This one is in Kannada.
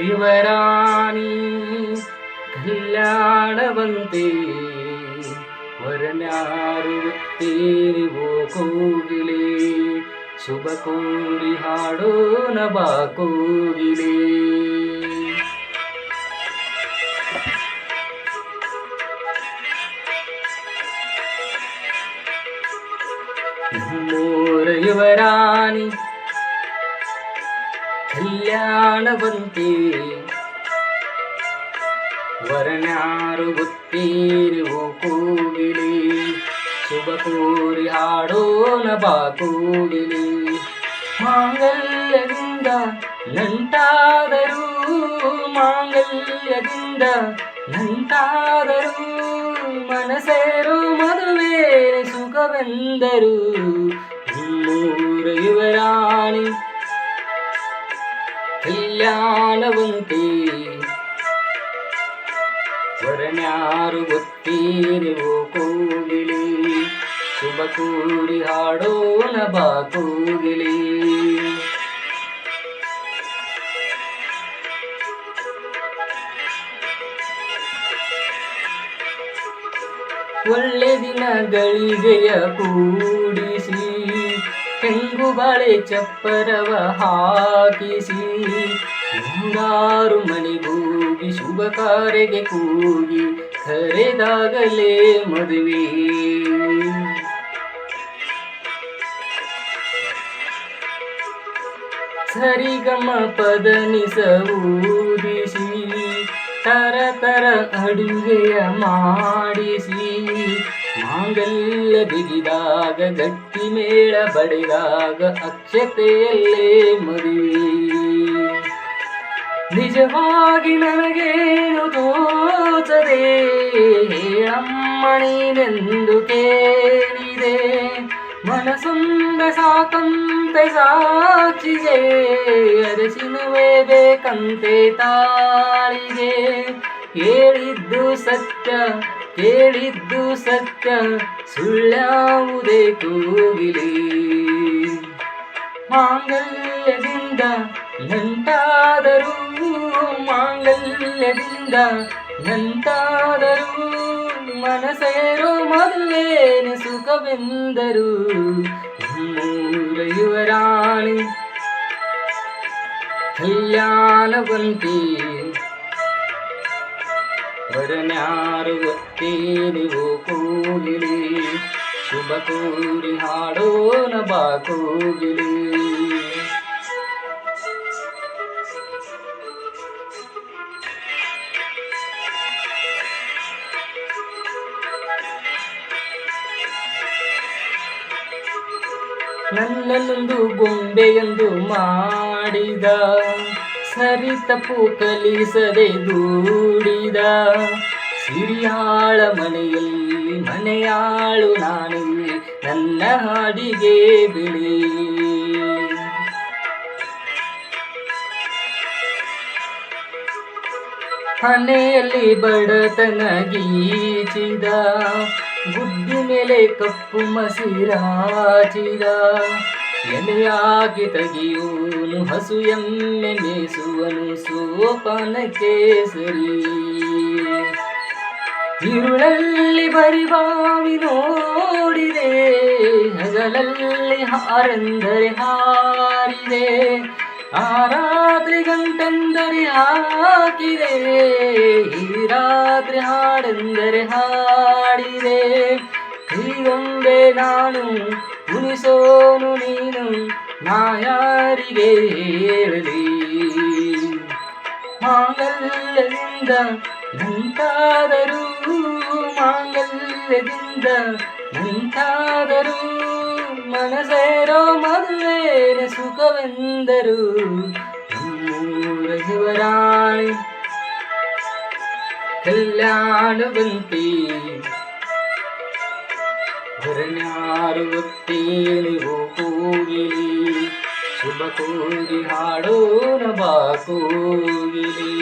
ಯುವರಾಣಿ ಕಲ್ಯಾಣವಂತೆ ವರನ್ಯಾರು ತೀರಿವೋ ಕೋಗಿಲೆ ಶುಭ ಕೋರಿ ಹಾಡೋಣ ಬಾ ಕೋಗಿಲೆ. ನಮ್ಮೂರ ಯುವರಾಣಿ ಕಲ್ಯಾಣವಂತೆ ವರನ್ಯಾರು ಗೊತ್ತೀರಿವೋ ಕೋಗಿಲೆ ಶುಭ ಕೋರಿ ಹಾಡೋಣ ಬಾ ಕೋಗಿಲೆ. ಮಾಂಗಲ್ಯದಿಂದ ನಂಟಾದರೂ ಮಾಂಗಲ್ಯದಿಂದ ನಂಟಾದರೂ ಮನಸೇರು ಮದುವೆ ಸುಖವೆಂದರು. ನಮ್ಮೂರ ಯುವರಾಣಿ ಕಲ್ಯಾಣವಂತೆ ವರನ್ಯಾರು ಗೊತ್ತೀರಿವೋ ಕೋಗಿಲೆ ಶುಭ ಕೋರಿ ಹಾಡೋಣ ಬಾ ಕೋಗಿಲೆ. ಒಳ್ಳೆ ದಿನಗಳಿಗೆಯ ಕೂಡಿಸಿ ತೆಂಗು ಬಾಳೆ ಚಪ್ಪರವ ಹಾಕಿಸಿ ನೂರಾರು ಮನೆಗೂಗಿ ಶುಭ ಕಾರ್ಯಗೆ ಕೂಗಿ ಕರೆದಾಗಲೇ ಮದುವೆ. ಸರಿಗಮ ಪದನಿಸ ಊದಿಸಿ ತರ ತರ ಅಡುಗೆಯ ಮಾಡಿಸಿ ಮಾಂಗಲ್ಯ ಬಿಗಿದಾಗ ಗಟ್ಟಿ ಮೇಳ ಬಡಿದಾಗ ಅಕ್ಷತೆಯಲ್ಲೇ ಮದುವೆ. ನಿಜವಾಗಿ ನನಗೇನು ತೋಚದೆ ಹೇಳಮ್ಮ ನೀನೆಂದು ಕೇಳಿದೆ ಮನಸೊಂದ ಸಾಕಂತೆ ಸಾಕ್ಷಿಗೆ ಅರಸಿನವೇ ಬೇಕಂತೆ ತಾಳಿಗೆ. ಹೇಳಿದ್ದು ಸತ್ಯ ಕೇಳಿದ್ದು ಸತ್ಯ ಸುಳ್ಳ್ಯಾವುದೇ ಕೋಗಿಲೆ. ಮಾಂಗಲ್ಯದಿಂದ ನಂಟಾದರೂ ಮಾಂಗಲ್ಯದಿಂದ ನಂಟಾದರೂ ಮನಸೇರೋ ಮದುವೇನ ಸುಖವೆಂದರು. ನಮ್ಮೂರ ಯುವರಾಣಿ ಕಲ್ಯಾಣವಂತೆ ವರನ್ಯಾರು ಗೊತ್ತೀರಿವೋ ಕೋಗಿಲೆ ಶುಭ ಕೋರಿ ಹಾಡೋಣ ಬಾ ಕೋಗಿಲೆ. ನನ್ನನ್ನೊಂದು ಗೊಂಬೆಯೊಂದು ಮಾಡಿದ ಸರಿ ತಪ್ಪು ಕಲಿಸದೆ ದೂಡಿದ ಸಿರಿಯಾಳ ಮನೆಯಲ್ಲಿ ಮನೆಯಾಳು ನಾನಿಲ್ಲಿ ನನ್ನ ಹಾಡಿಗೆ ಬೆಳೆ. ಮನೆಯಲ್ಲಿ ಬಡತನ ಗೀಚಿದ ಬುದ್ಧಿ ಮೇಲೆ ಕಪ್ಪು ಮಸಿರಾಚಿದ ಎಲೆಯಾಗಿ ತೆಗೆಯುವನು ಹಸು ಎಮ್ಮೆ ಮೇಸುವನು ಸೋಪಾನ ಕೇಸರಿ. ഇരുಳಲ್ಲಿ ಬರಿಬಾವಿ ನೋಡಿದೆ ಹಗಲಲ್ಲಿ ಹಾರೆಂದರೆ ಹಾರಿದೆ ಆ ರಾತ್ರಿ ಗಂಟೆಂದರೆ ಹಾಕಿದೆ ಈ ರಾತ್ರಿ ಹಾಡೆಂದರೆ ಹಾಡಿದೆ. ಹೀಗೊಂಬೆ ನಾನು ಉಣಿಸೋನು ನೀನು ನಾ ಯಾರಿಗೆ ಹೇಳಲಿ. ಮಾಂಗಲ್ಯದಿಂದ ನಂಟಾದರೂ ಮಾಂಗಲ್ಯದಿಂದ ನಂಟಾದರೂ ಮನಸೇರೋ ಮದುವೇನ ಸುಖವೆಂದರು. ನಮ್ಮೂರ ಯುವರಾಣಿ ಕಲ್ಯಾಣವಂತೆ ವರನ್ಯಾರು ಗೊತ್ತೇಳಿವೋ ಕೋಗಿಲೆ ಶುಭ ಕೋರಿ ಹಾಡೋಣ ಬಾ ಕೋಗಿಲೆ.